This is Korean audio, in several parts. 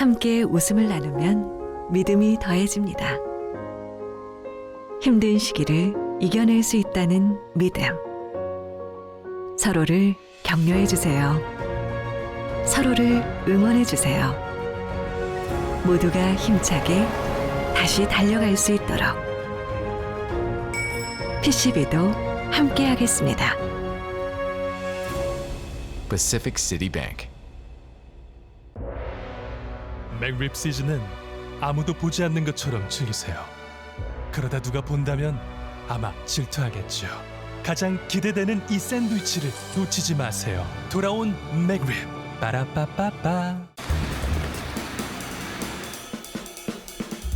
함께 웃음을 나누면 믿음이 더해집니다. 힘든 시기를 이겨낼 수 있다는 믿음. 서로를 격려해 주세요. 서로를 응원해 주세요. 모두가 힘차게 다시 달려갈 수 있도록 PCB도 함께하겠습니다. Pacific City Bank. 맥립 시즌은 아무도 보지 않는 것처럼 즐기세요. 그러다 누가 본다면 아마 질투하겠죠. 가장 기대되는 이 샌드위치를 놓치지 마세요. 돌아온 맥립. 빠라빠빠빠.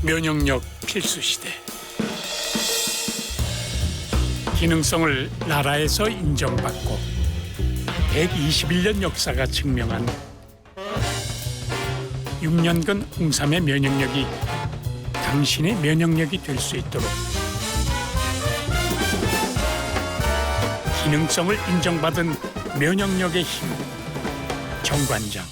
면역력 필수 시대. 기능성을 나라에서 인정받고 121년 역사가 증명한 6년근 홍삼의 면역력이 당신의 면역력이 될 수 있도록 기능성을 인정받은 면역력의 힘 정관장.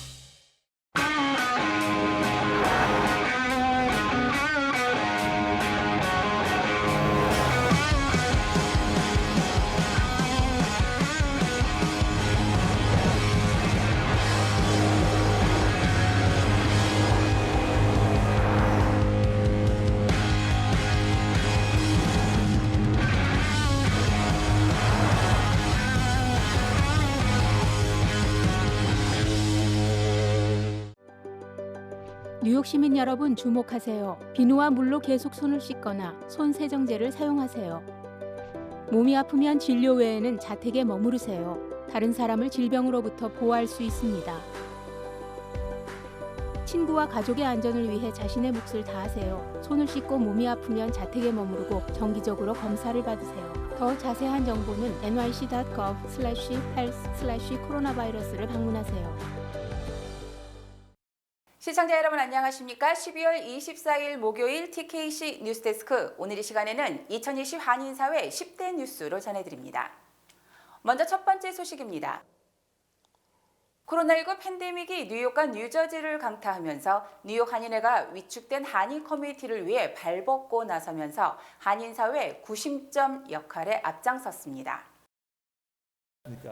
뉴욕 시민 여러분 주목하세요. 비누와 물로 계속 손을 씻거나 손 세정제를 사용하세요. 몸이 아프면 진료 외에는 자택에 머무르세요. 다른 사람을 질병으로부터 보호할 수 있습니다. 친구와 가족의 안전을 위해 자신의 몫을 다하세요. 손을 씻고 몸이 아프면 자택에 머무르고 정기적으로 검사를 받으세요. 더 자세한 정보는 nyc.gov/health/coronavirus를 방문하세요. 시청자 여러분 안녕하십니까? 12월 24일 목요일 TKC 뉴스데스크, 오늘 이 시간에는 2020 한인사회 10대 뉴스로 전해드립니다. 먼저 첫 번째 소식입니다. 코로나19 팬데믹이 뉴욕과 뉴저지를 강타하면서 뉴욕 한인회가 위축된 한인 커뮤니티를 위해 발벗고 나서면서 한인사회 구심점 역할에 앞장섰습니다.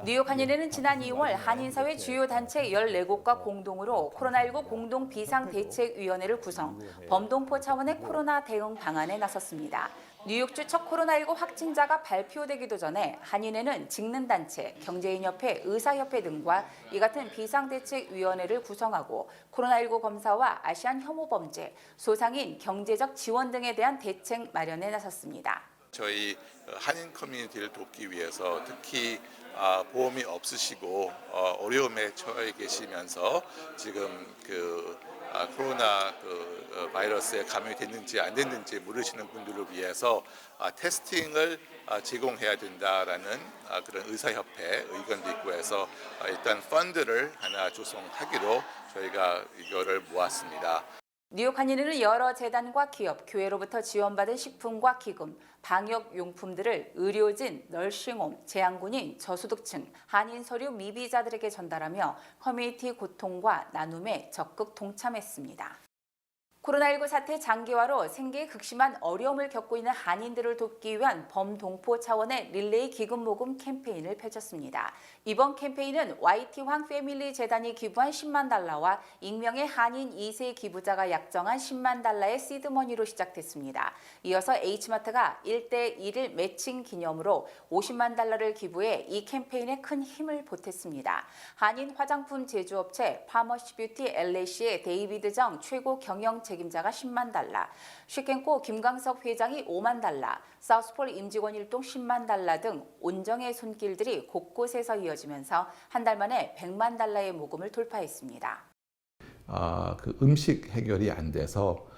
뉴욕 한인회는 지난 2월 한인사회 주요 단체 14곳과 공동으로 코로나19 공동 비상대책위원회를 구성, 범동포 차원의 코로나 대응 방안에 나섰습니다. 뉴욕주 첫 코로나19 확진자가 발표되기도 전에 한인회는 직능단체, 경제인협회, 의사협회 등과 이 같은 비상대책위원회를 구성하고 코로나19 검사와 아시안 혐오범죄, 소상인 경제적 지원 등에 대한 대책 마련에 나섰습니다. 저희 한인 커뮤니티를 돕기 위해서 특히 보험이 없으시고 어려움에 처해 계시면서 지금 코로나 바이러스에 감염이 됐는지 안 됐는지 모르시는 분들을 위해서 테스팅을 제공해야 된다라는 그런 의사협회 의견도 있고 해서 일단 펀드를 하나 조성하기로 저희가 이거를 모았습니다. 뉴욕 한인회는 여러 재단과 기업, 교회로부터 지원받은 식품과 기금, 방역용품들을 의료진, 널싱홈, 재향군인, 저소득층, 한인 서류 미비자들에게 전달하며 커뮤니티 고통과 나눔에 적극 동참했습니다. 코로나19 사태 장기화로 생계에 극심한 어려움을 겪고 있는 한인들을 돕기 위한 범동포 차원의 릴레이 기금 모금 캠페인을 펼쳤습니다. 이번 캠페인은 YT 황 패밀리 재단이 기부한 10만 달러와 익명의 한인 2세 기부자가 약정한 10만 달러의 시드머니로 시작됐습니다. 이어서 H마트가 1대1을 매칭 기념으로 50만 달러를 기부해 이 캠페인에 큰 힘을 보탰습니다. 한인 화장품 제조업체 파머시 뷰티 LAC의 데이비드 정 최고 경영 책임자가 10만 달러, 쉬켄코 김광석 회장이 5만 달러, 사우스폴 임직원 일동 10만 달러 등 온정의 손길들이 곳곳에서 이어지면서 한 달 만에 100만 달러의 모금을 돌파했습니다. 음식 해결이 안 돼서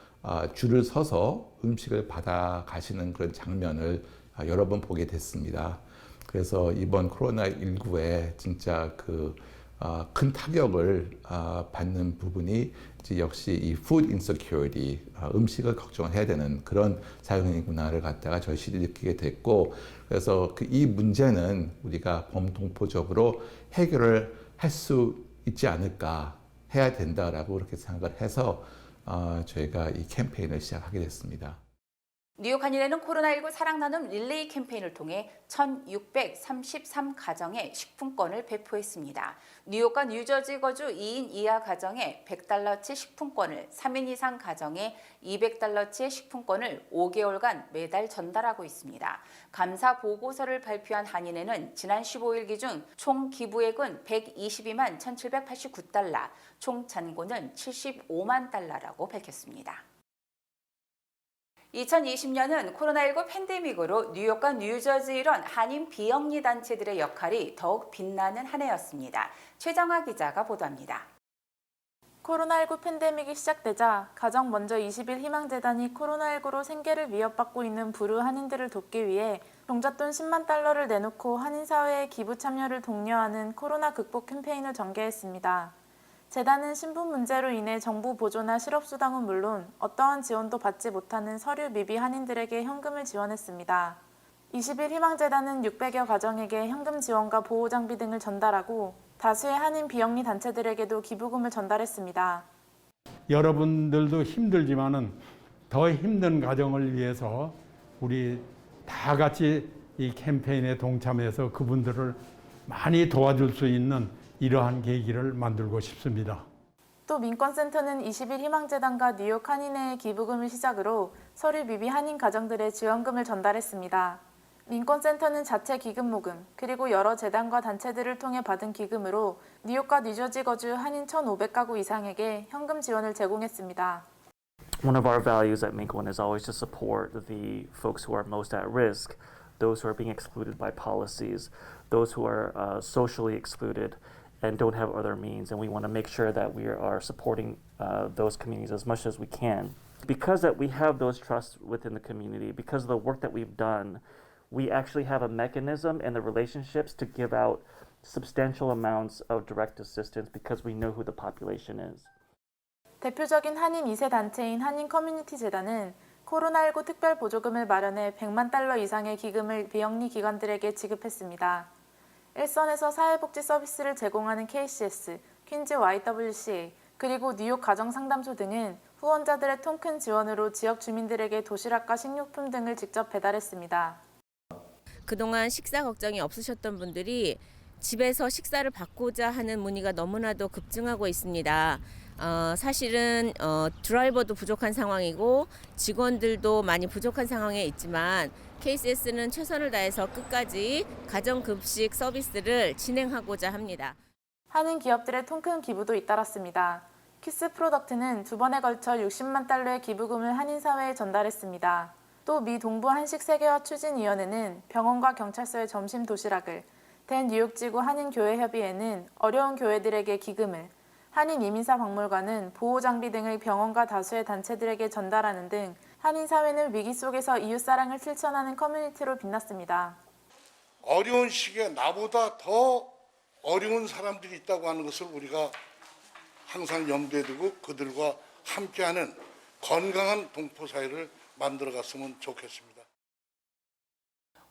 줄을 서서 음식을 받아 가시는 그런 장면을 여러 번 보게 됐습니다. 그래서 이번 코로나19에 진짜 큰 타격을 받는 부분이 이제 역시 이 food insecurity, 음식을 걱정해야 되는 그런 사연이구나를 갖다가 절실히 느끼게 됐고, 그래서 이 문제는 우리가 범동포적으로 해결을 할 수 있지 않을까, 해야 된다라고 그렇게 생각을 해서 저희가 이 캠페인을 시작하게 됐습니다. 뉴욕 한인회는 코로나19 사랑 나눔 릴레이 캠페인을 통해 1,633가정에 식품권을 배포했습니다. 뉴욕과 뉴저지 거주 2인 이하 가정에 $100치 식품권을, 3인 이상 가정에 $200치의 식품권을 5개월간 매달 전달하고 있습니다. 감사 보고서를 발표한 한인회는 지난 15일 기준 총 기부액은 $122만 1,789, 총 잔고는 $75만 달러라고 밝혔습니다. 2020년은 코로나19 팬데믹으로 뉴욕과 뉴저지 이런 한인 비영리 단체들의 역할이 더욱 빛나는 한 해였습니다. 최정화 기자가 보도합니다. 코로나19 팬데믹이 시작되자 가장 먼저 20일 희망재단이 코로나19로 생계를 위협받고 있는 불우 한인들을 돕기 위해 종잣돈 $10만 달러를 내놓고 한인사회의 기부 참여를 독려하는 코로나 극복 캠페인을 전개했습니다. 재단은 신분 문제로 인해 정부 보조나 실업수당은 물론 어떠한 지원도 받지 못하는 서류 미비 한인들에게 현금을 지원했습니다. 20일 희망재단은 600여 가정에게 현금 지원과 보호장비 등을 전달하고 다수의 한인 비영리 단체들에게도 기부금을 전달했습니다. 여러분들도 힘들지만은 더 힘든 가정을 위해서 우리 다 같이 이 캠페인에 동참해서 그분들을 많이 도와줄 수 있는 이러한 계기를 만들고 싶습니다. 또 민권센터는 20일 희망재단과 뉴욕 한인회의 기부금을 시작으로 서류 미비 한인 가정들의 지원금을 전달했습니다. 민권센터는 자체 기금 모금, 그리고 여러 재단과 단체들을 통해 받은 기금으로 뉴욕과 뉴저지 거주 한인 1,500가구 이상에게 현금 지원을 제공했습니다. One of our values at Minkwon is always to support the folks who are most at risk, those who are being excluded by policies, those who are socially excluded and don't have other means, and we want to make sure that we are supporting those communities as much as we can. Because that we have those trusts within the community, because of the work that we've done, we actually have a mechanism and the relationships to give out substantial amounts of direct assistance because we know who the population is. 대표적인 한인 2세 단체인 한인 커뮤니티 재단은 코로나19 특별 보조금을 마련해 $100만 달러 이상의 기금을 비영리 기관들에게 지급했습니다. 일선에서 사회복지 서비스를 제공하는 KCS, 퀸즈 YWCA, 그리고 뉴욕 가정상담소 등은 후원자들의 통 큰 지원으로 지역 주민들에게 도시락과 식료품 등을 직접 배달했습니다. 그동안 식사 걱정이 없으셨던 분들이 집에서 식사를 받고자 하는 문의가 너무나도 급증하고 있습니다. 사실은 드라이버도 부족한 상황이고 직원들도 많이 부족한 상황에 있지만 KCS는 최선을 다해서 끝까지 가정급식 서비스를 진행하고자 합니다. 한인 기업들의 통큰 기부도 잇따랐습니다. 키스 프로덕트는 2번에 걸쳐 $60만 달러의 기부금을 한인사회에 전달했습니다. 또 미 동부 한식 세계화 추진위원회는 병원과 경찰서의 점심 도시락을, 댄 뉴욕지구 한인교회협의회는 어려운 교회들에게 기금을, 한인 이민사 박물관은 보호장비 등을 병원과 다수의 단체들에게 전달하는 등 한인사회는 위기 속에서 이웃사랑을 실천하는 커뮤니티로 빛났습니다. 어려운 시기에 나보다 더 어려운 사람들이 있다고 하는 것을 우리가 항상 염두에 두고 그들과 함께하는 건강한 동포사회를 만들어갔으면 좋겠습니다.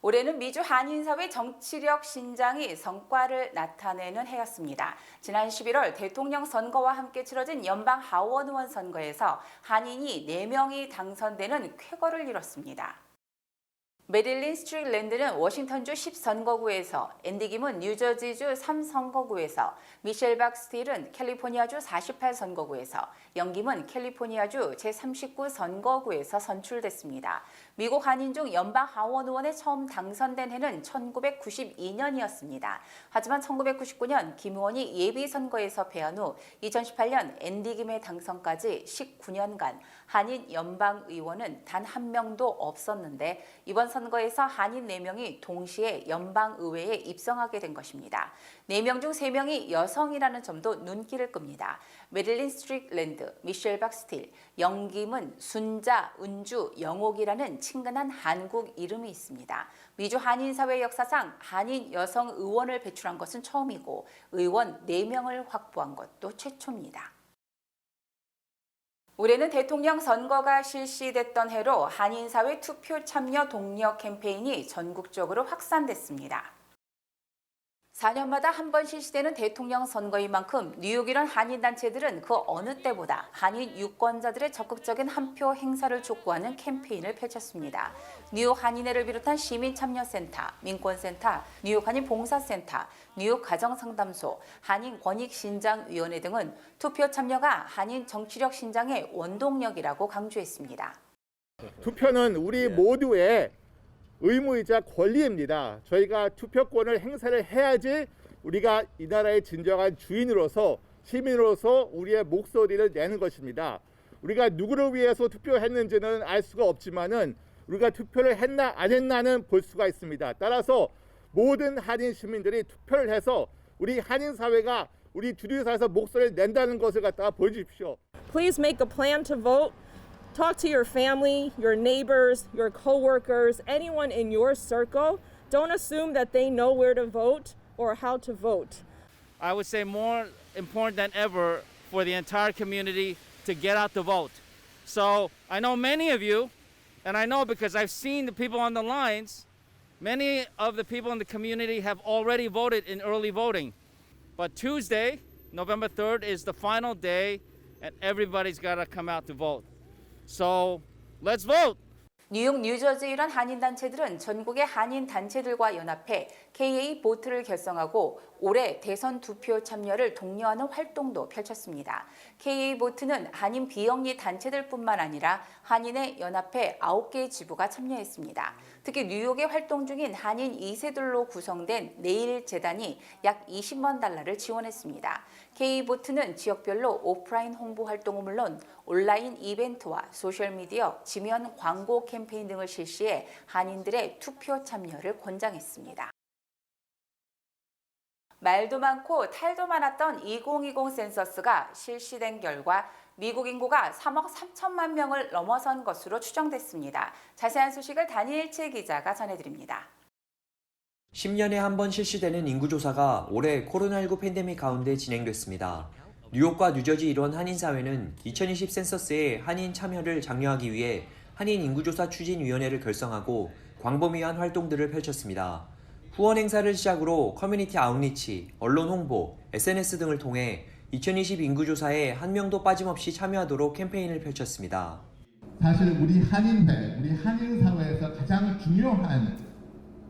올해는 미주 한인사회 정치력 신장이 성과를 나타내는 해였습니다. 지난 11월 대통령 선거와 함께 치러진 연방 하원 의원 선거에서 한인이 4명이 당선되는 쾌거를 이뤘습니다. 메릴린 스트릭랜드는 워싱턴주 10선거구에서, 앤디 김은 뉴저지주 3선거구에서, 미셸 박스틸은 캘리포니아주 48선거구에서, 영 김은 캘리포니아주 제39선거구에서 선출됐습니다. 미국 한인 중 연방 하원 의원에 처음 당선된 해는 1992년이었습니다. 하지만 1999년 김 의원이 예비선거에서 패한 후 2018년 앤디 김의 당선까지 19년간 한인 연방 의원은 단 한 명도 없었는데 이번 선거에서 한인 4명이 동시에 연방 의회에 입성하게 된 것입니다. 4명 중 3명이 여성이라는 점도 눈길을 끕니다. 메릴린 스트릭랜드, 미셸 박스틸, 영 김은 순자, 은주, 영옥이라는 친근한 한국 이름이 있습니다. 미주 한인사회 역사상 한인 여성 의원을 배출한 것은 처음이고 의원 4명을 확보한 것도 최초입니다. 올해는 대통령 선거가 실시됐던 해로 한인사회 투표 참여 동력 캠페인이 전국적으로 확산됐습니다. 4년마다 한 번 실시되는 대통령 선거인 만큼 뉴욕 이런 한인단체들은 그 어느 때보다 한인 유권자들의 적극적인 한 표 행사를 촉구하는 캠페인을 펼쳤습니다. 뉴욕 한인회를 비롯한 시민참여센터, 민권센터, 뉴욕 한인 봉사센터, 뉴욕 가정상담소, 한인 권익신장위원회 등은 투표 참여가 한인 정치력 신장의 원동력이라고 강조했습니다. 투표는 우리 모두의 의무이자 권리입니다. 저희가 투표권을 행사를 해야지 우리가 이 나라의 진정한 주인으로서 시민으로서 우리의 목소리를 내는 것입니다. 우리가 누구를 위해서 투표했는지는 알 수가 없지만은 우리가 투표를 했나 안 했나는 볼 수가 있습니다. 따라서 모든 한인 시민들이 투표를 해서 우리 한인 사회가 우리 주류 사회에서 목소리를 낸다는 것을 갖다가 보여주십시오. Please make a plan to vote. Talk to your family, your neighbors, your coworkers, anyone in your circle. Don't assume that they know where to vote or how to vote. I would say more important than ever for the entire community to get out to vote. So I know many of you, and I know because I've seen the people on the lines, many of the people in the community have already voted in early voting. But Tuesday, November 3rd, is the final day, and everybody's got to come out to vote. So let's vote. 뉴욕, 뉴저지 이런 한인단체들은 전국의 한인단체들과 연합해 KA 보트를 결성하고 올해 대선 투표 참여를 독려하는 활동도 펼쳤습니다. KA 보트는 한인 비영리 단체들뿐만 아니라 한인의 연합회 9개의 지부가 참여했습니다. 특히 뉴욕에 활동 중인 한인 2세들로 구성된 내일 재단이 약 20만 달러를 지원했습니다. KA 보트는 지역별로 오프라인 홍보 활동은 물론 온라인 이벤트와 소셜미디어, 지면 광고 캠페인 등을 실시해 한인들의 투표 참여를 권장했습니다. 말도 많고 탈도 많았던 2020 센서스가 실시된 결과 미국 인구가 3억 3천만 명을 넘어선 것으로 추정됐습니다. 자세한 소식을 다니엘체 기자가 전해드립니다. 10년에 한 번 실시되는 인구조사가 올해 코로나19 팬데믹 가운데 진행됐습니다. 뉴욕과 뉴저지 일원 한인사회는 2020 센서스에 한인 참여를 장려하기 위해 한인 인구조사 추진위원회를 결성하고 광범위한 활동들을 펼쳤습니다. 후원 행사를 시작으로 커뮤니티 아웃리치, 언론 홍보, SNS 등을 통해 2020 인구조사에 한 명도 빠짐없이 참여하도록 캠페인을 펼쳤습니다. 사실 우리 한인회, 우리 한인사회에서 가장 중요한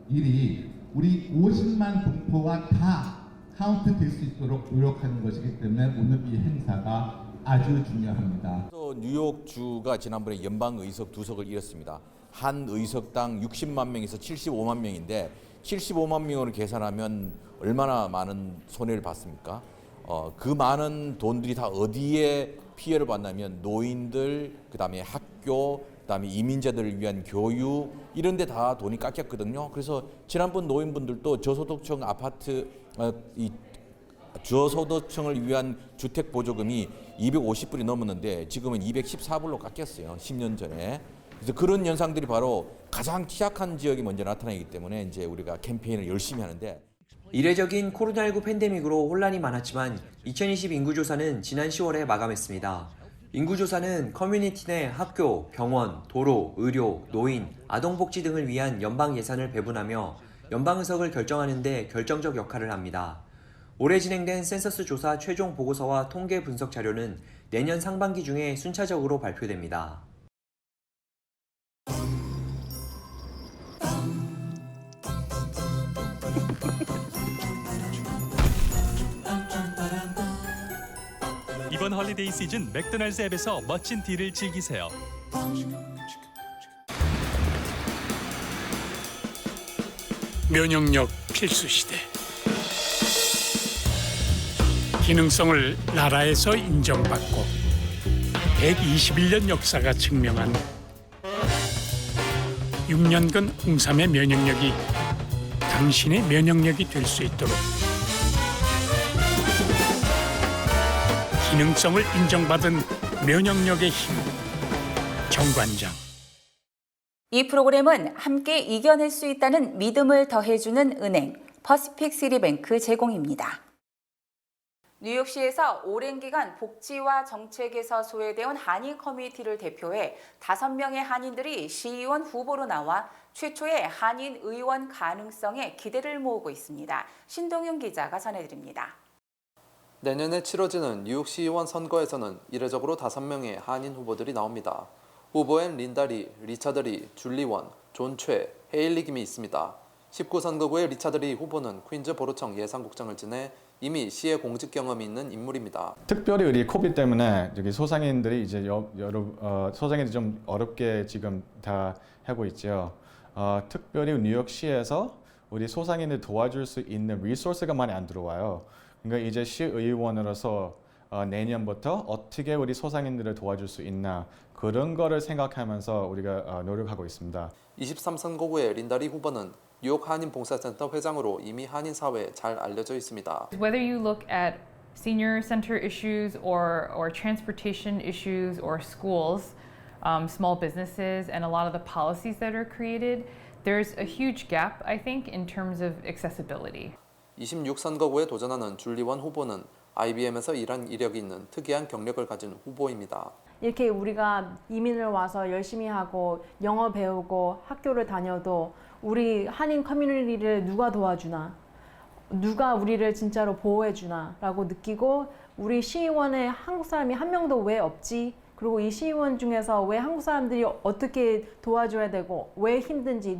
일이 우리 50만 동포가 다 카운트 될 수 있도록 노력하는 것이기 때문에 오늘 이 행사가 아주 중요합니다. 또 뉴욕주가 지난번에 연방 의석 2석을 잃었습니다. 한 의석당 60만 명에서 75만 명인데 75만 명으로 계산하면 얼마나 많은 손해를 봤습니까? 그 많은 돈들이 다 어디에 피해를 봤냐면 노인들, 그다음에 학교, 그다음에 이민자들을 위한 교육 이런 데 다 돈이 깎였거든요. 그래서 지난번 노인분들도 저소득층 아파트 저소득층을 위한 주택 보조금이 250불이 넘었는데 지금은 214불로 깎였어요. 10년 전에. 그래서 그런 현상들이 바로 가장 취약한 지역이 먼저 나타나기 때문에 이제 우리가 캠페인을 열심히 하는데 이례적인 코로나19 팬데믹으로 혼란이 많았지만 2020 인구조사는 지난 10월에 마감했습니다. 인구조사는 커뮤니티 내 학교, 병원, 도로, 의료, 노인, 아동복지 등을 위한 연방 예산을 배분하며 연방 의석을 결정하는 데 결정적 역할을 합니다. 올해 진행된 센서스 조사 최종 보고서와 통계 분석 자료는 내년 상반기 중에 순차적으로 발표됩니다. 이번 헐리데이 시즌 맥도날드 앱에서 멋진 딜을 즐기세요. 면역력 필수 시대. 기능성을 나라에서 인정받고 121년 역사가 증명한 6년근 홍삼의 면역력이 당신의 면역력이 될 수 있도록 기능성을 인정받은 면역력의 힘, 정관장. 이 프로그램은 함께 이겨낼 수 있다는 믿음을 더해주는 은행, 퍼시픽 시티뱅크 제공입니다. 뉴욕시에서 오랜 기간 복지와 정책에서 소외되어 한인 커뮤니티를 대표해 5명의 한인들이 시의원 후보로 나와 최초의 한인 의원 가능성에 기대를 모으고 있습니다. 신동윤 기자가 전해드립니다. 내년에 치러지는 뉴욕시의원 선거에서는 이례적으로 5명의 한인 후보들이 나옵니다. 후보엔 린다 리, 리차드 리, 줄리 원, 존 최, 헤일리 김이 있습니다. 19선거구의 리차드 리 후보는 퀸즈 보로청 예산국장을 지내 이미 시의 공직 경험이 있는 인물입니다. 특별히 우리 코비드 때문에 여기 소상인들이 이제 소상인들이 좀 어렵게 지금 다 하고 있죠. 특별히 뉴욕시에서 우리 소상인들 도와줄 수 있는 리소스가 많이 안 들어와요. 그러니까 이제 시의원으로서 내년부터 어떻게 우리 소상인들을 도와줄 수 있나 그런 거를 생각하면서 우리가 노력하고 있습니다. 23선거구의 린다 리 후보는 뉴욕 한인 봉사센터 회장으로 이미 한인 사회에 잘 알려져 있습니다. Whether you look at senior center issues or transportation issues or schools, small businesses and a lot of the policies that are created, there's a huge gap, I think, in terms of accessibility. 26선거구에 도전하는 줄리 원 후보는 IBM에서 일한 이력이 있는 특이한 경력을 가진 후보입니다. 이렇게 우리가 이민을 와서 열심히 하고 영어 배우고 학교를 다녀도 우리 한인 커뮤니티를 누가 도와주나, 누가 우리를 진짜로 보호해주나 라고 느끼고 우리 시의원에 한국 사람이 한 명도 왜 없지? 그리고 이 시의원 중에서 왜 한국 사람들이 어떻게 도와줘야 되고 왜 힘든지,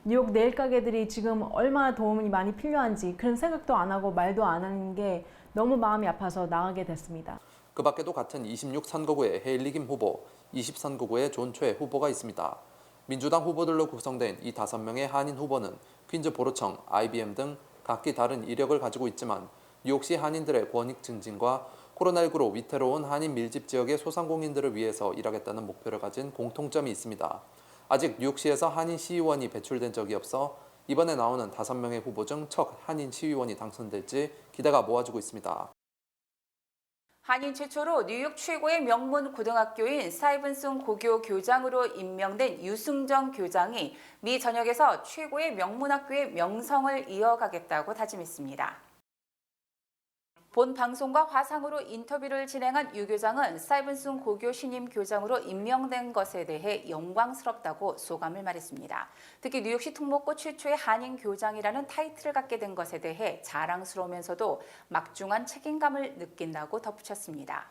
뉴욕 네일 가게들이 지금 얼마나 도움이 많이 필요한지 그런 생각도 안 하고 말도 안 하는 게 너무 마음이 아파서 나가게 됐습니다. 그 밖에도 같은 26선거구의 헤일리 김 후보, 20선거구의 존 최 후보가 있습니다. 민주당 후보들로 구성된 이 5명의 한인 후보는 퀸즈 보로청, IBM 등 각기 다른 이력을 가지고 있지만 뉴욕시 한인들의 권익 증진과 코로나19로 위태로운 한인 밀집 지역의 소상공인들을 위해서 일하겠다는 목표를 가진 공통점이 있습니다. 아직 뉴욕시에서 한인 시의원이 배출된 적이 없어 이번에 나오는 5명의 후보 중 첫 한인 시의원이 당선될지 기대가 모아지고 있습니다. 한인 최초로 뉴욕 최고의 명문 고등학교인 스타이븐슨 고교 교장으로 임명된 유승정 교장이 미 전역에서 최고의 명문학교의 명성을 이어가겠다고 다짐했습니다. 본 방송과 화상으로 인터뷰를 진행한 유 교장은 스타이븐슨 고교 신임 교장으로 임명된 것에 대해 영광스럽다고 소감을 말했습니다. 특히 뉴욕시 특목고 최초의 한인 교장이라는 타이틀을 갖게 된 것에 대해 자랑스러우면서도 막중한 책임감을 느낀다고 덧붙였습니다.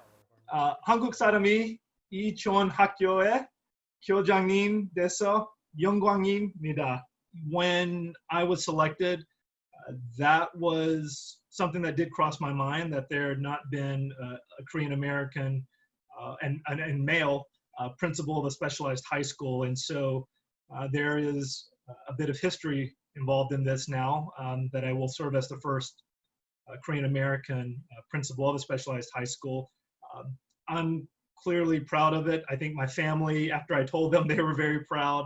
한국 사람이 이 좋은 학교의 교장님 돼서 영광입니다. When I was selected, that was something that did cross my mind, that there had not been a Korean American and male principal of a specialized high school, and so there is a bit of history involved in this now, that I will serve as the first Korean American principal of a specialized high school. I'm clearly proud of it. I think my family, after I told them, they were very proud.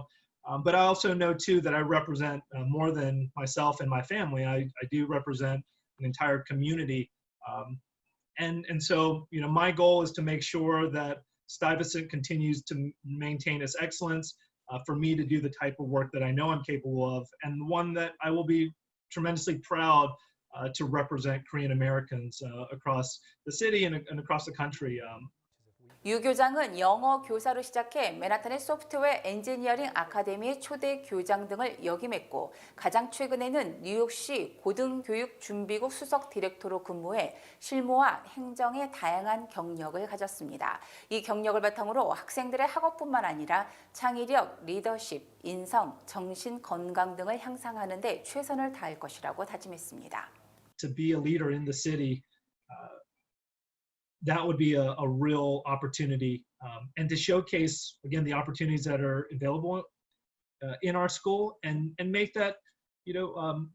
But I also know too that I represent more than myself and my family. I do represent an entire community, and so my goal is to make sure that Stuyvesant continues to maintain its excellence, for me to do the type of work that I know I'm capable of, and one that I will be tremendously proud to represent Korean Americans across the city and across the country. 유 교장은 영어 교사로 시작해 맨하탄의 소프트웨어 엔지니어링 아카데미의 초대 교장 등을 역임했고 가장 최근에는 뉴욕시 고등교육준비국 수석 디렉터로 근무해 실무와 행정의 다양한 경력을 가졌습니다. 이 경력을 바탕으로 학생들의 학업뿐만 아니라 창의력, 리더십, 인성, 정신 건강 등을 향상하는 데 최선을 다할 것이라고 다짐했습니다. To be a leader in the city, that would be a real opportunity, and to showcase again the opportunities that are available in our school, and make that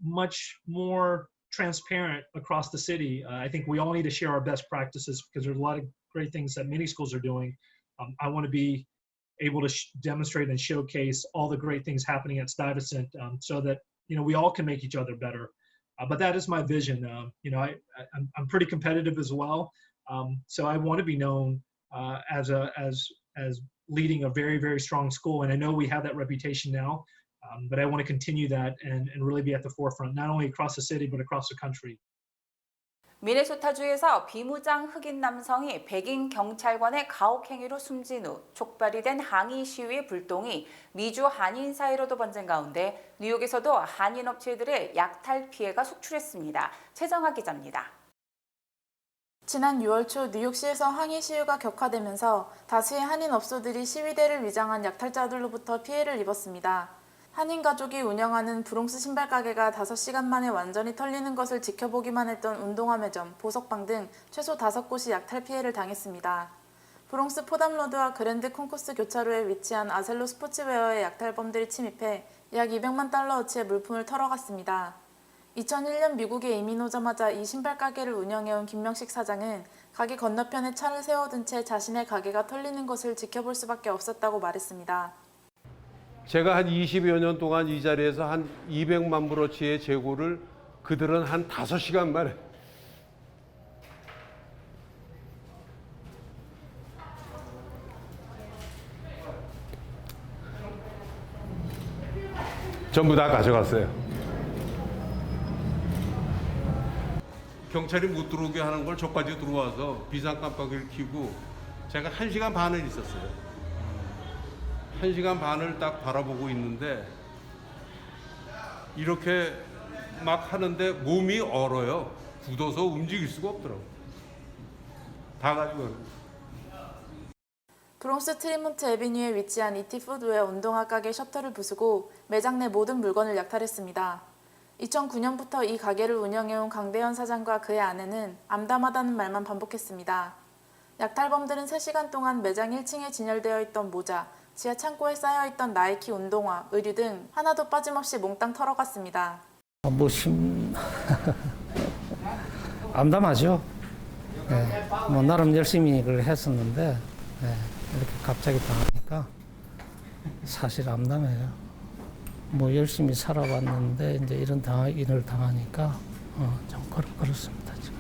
much more transparent across the city. I think we all need to share our best practices because there's a lot of great things that many schools are doing. I want to be able to demonstrate and showcase all the great things happening at Stuyvesant, so that we all can make each other better. But that is my vision. I'm pretty competitive as well. So I want to be known as leading a very, very strong school, and I know we have that reputation now, but I want to continue that and really be at the forefront, not only across the city but across the country. 미네소타주에서 비무장 흑인 남성이 백인 경찰관의 가혹 행위로 숨진 후 촉발이 된 항의 시위의 불똥이 미주 한인 사이로도 번진 가운데 뉴욕에서도 한인 업체들의 약탈 피해가 속출했습니다. 최정아 기자입니다. 지난 6월 초 뉴욕시에서 항의 시위가 격화되면서 다수의 한인 업소들이 시위대를 위장한 약탈자들로부터 피해를 입었습니다. 한인 가족이 운영하는 브롱스 신발 가게가 5시간 만에 완전히 털리는 것을 지켜보기만 했던 운동화 매점, 보석방 등 최소 5곳이 약탈 피해를 당했습니다. 브롱스 포담로드와 그랜드 콩코스 교차로에 위치한 아셀로 스포츠웨어의 약탈범들이 침입해 약 200만 달러어치의 물품을 털어갔습니다. 2001년 미국에 이민 오자마자 이 신발 가게를 운영해온 김명식 사장은 가게 건너편에 차를 세워둔 채 자신의 가게가 털리는 것을 지켜볼 수밖에 없었다고 말했습니다. 제가 한 20여 년 동안 이 자리에서 한 200만 불어치의 재고를 그들은 한 5시간 만에 전부 다 가져갔어요. 경찰이 못 들어오게 하는 걸 저까지 들어와서 비상 깜빡이를 켜고 제가 1시간 반을 있었어요. 1시간 반을 딱 바라보고 있는데 이렇게 막 하는데 몸이 얼어요. 굳어서 움직일 수가 없더라고요. 다 가지고. 브롱스 트리몬트 애비뉴에 위치한 이티 푸드웨어 운동화 가게 셔터를 부수고 매장 내 모든 물건을 약탈했습니다. 2009년부터 이 가게를 운영해온 강대현 사장과 그의 아내는 암담하다는 말만 반복했습니다. 약탈범들은 3시간 동안 매장 1층에 진열되어 있던 모자, 지하 창고에 쌓여있던 나이키 운동화, 의류 등 하나도 빠짐없이 몽땅 털어갔습니다. 암담하죠. 네. 나름 열심히 그걸 했었는데 이렇게 갑자기 당하니까 사실 암담해요. 열심히 살아왔는데 이제 이런 일을 당하니까 좀 그렇습니다. 지금.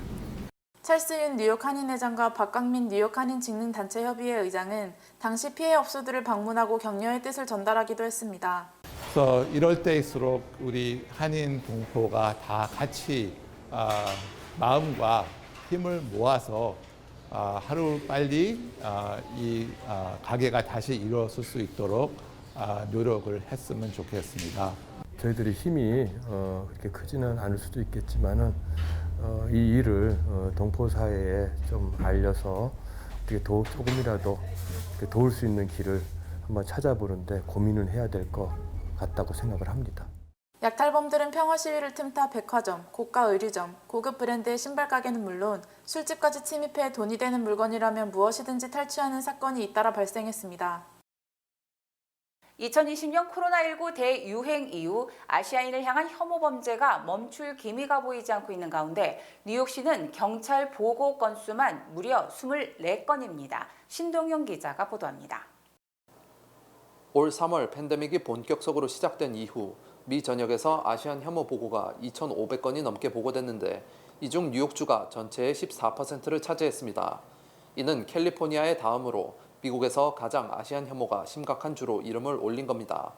찰스 윤 뉴욕 한인 회장과 박강민 뉴욕 한인 직능단체 협의회 의장은 당시 피해 업소들을 방문하고 격려의 뜻을 전달하기도 했습니다. 그래서 이럴 때일수록 우리 한인 동포가 다 같이 마음과 힘을 모아서 하루 빨리 이 가게가 다시 일어설 수 있도록 노력을 했으면 좋겠습니다. 저희들이 힘이 그렇게 크지는 않을 수도 있겠지만은 이 일을 동포 사회에 좀 알려서 어떻게 조금이라도 도울 수 있는 길을 한번 찾아보는데 고민을 해야 될 것 같다고 생각을 합니다. 약탈범들은 평화 시위를 틈타 백화점, 고가 의류점, 고급 브랜드의 신발 가게는 물론 술집까지 침입해 돈이 되는 물건이라면 무엇이든지 탈취하는 사건이 잇따라 발생했습니다. 2020년 코로나19 대유행 이후 아시아인을 향한 혐오 범죄가 멈출 기미가 보이지 않고 있는 가운데 뉴욕시는 경찰 보고 건수만 무려 24건입니다. 신동영 기자가 보도합니다. 올 3월 팬데믹이 본격적으로 시작된 이후 미 전역에서 아시안 혐오 보고가 2,500건이 넘게 보고됐는데 이 중 뉴욕주가 전체의 14%를 차지했습니다. 이는 캘리포니아의 다음으로 미국에서 가장 아시안 혐오가 심각한 주로 이름을 올린 겁니다.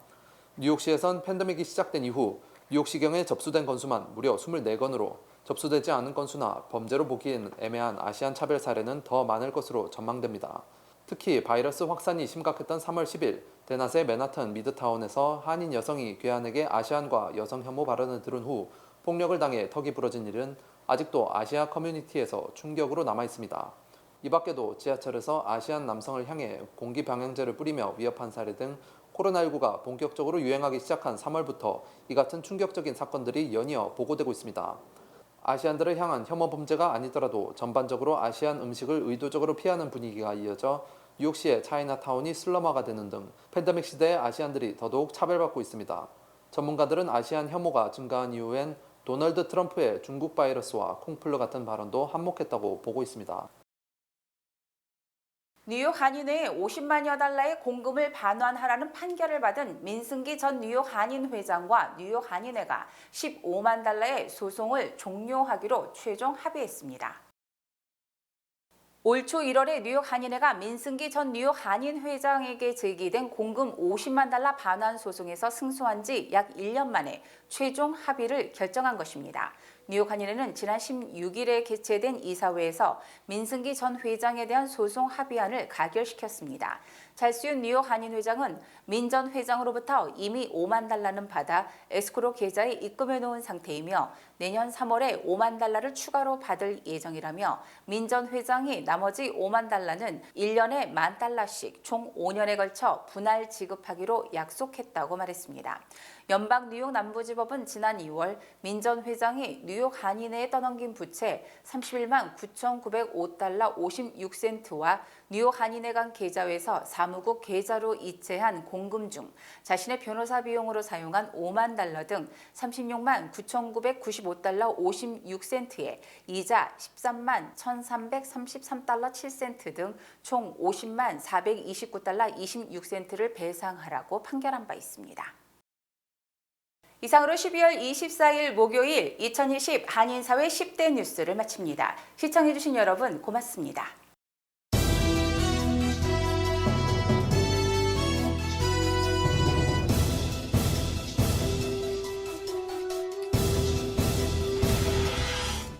뉴욕시에선 팬데믹이 시작된 이후 뉴욕시경에 접수된 건수만 무려 24건으로 접수되지 않은 건수나 범죄로 보기에는 애매한 아시안 차별 사례는 더 많을 것으로 전망됩니다. 특히 바이러스 확산이 심각했던 3월 10일 대낮에 맨하튼 미드타운에서 한인 여성이 괴한에게 아시안과 여성 혐오 발언을 들은 후 폭력을 당해 턱이 부러진 일은 아직도 아시아 커뮤니티에서 충격으로 남아있습니다. 이 밖에도 지하철에서 아시안 남성을 향해 공기 방향제를 뿌리며 위협한 사례 등 코로나19가 본격적으로 유행하기 시작한 3월부터 이 같은 충격적인 사건들이 연이어 보고되고 있습니다. 아시안들을 향한 혐오 범죄가 아니더라도 전반적으로 아시안 음식을 의도적으로 피하는 분위기가 이어져 뉴욕시의 차이나타운이 슬럼화가 되는 등 팬데믹 시대의 아시안들이 더더욱 차별받고 있습니다. 전문가들은 아시안 혐오가 증가한 이후엔 도널드 트럼프의 중국 바이러스와 콩플루 같은 발언도 한몫했다고 보고 있습니다. 뉴욕 한인회에 50만여 달러의 공금을 반환하라는 판결을 받은 민승기 전 뉴욕 한인 회장과 뉴욕 한인회가 15만 달러의 소송을 종료하기로 최종 합의했습니다. 올 초 1월에 뉴욕 한인회가 민승기 전 뉴욕 한인 회장에게 제기된 공금 50만 달러 반환 소송에서 승소한 지 약 1년 만에 최종 합의를 결정한 것입니다. 뉴욕 한인회는 지난 16일에 개최된 이사회에서 민승기 전 회장에 대한 소송 합의안을 가결시켰습니다. 잘수윤 뉴욕 한인 회장은 민 전 회장으로부터 이미 $50,000는 받아 에스크로 계좌에 입금해 놓은 상태이며 내년 3월에 $50,000를 추가로 받을 예정이라며 민 전 회장이 나머지 $50,000는 1년에 $10,000씩 총 5년에 걸쳐 분할 지급하기로 약속했다고 말했습니다. 연방 뉴욕 남부지법은 지난 2월 민 전 회장이 뉴욕 한인회에 떠넘긴 부채 $319,905.56와 뉴욕 한인회 간 계좌에서 사무국 계좌로 이체한 공금 중 자신의 변호사 비용으로 사용한 $50,000 등 $369,995.56에 이자 $131,333.7 등 총 $504,429.26를 배상하라고 판결한 바 있습니다. 이상으로 12월 24일 목요일 2020 한인사회 10대 뉴스를 마칩니다. 시청해주신 여러분 고맙습니다.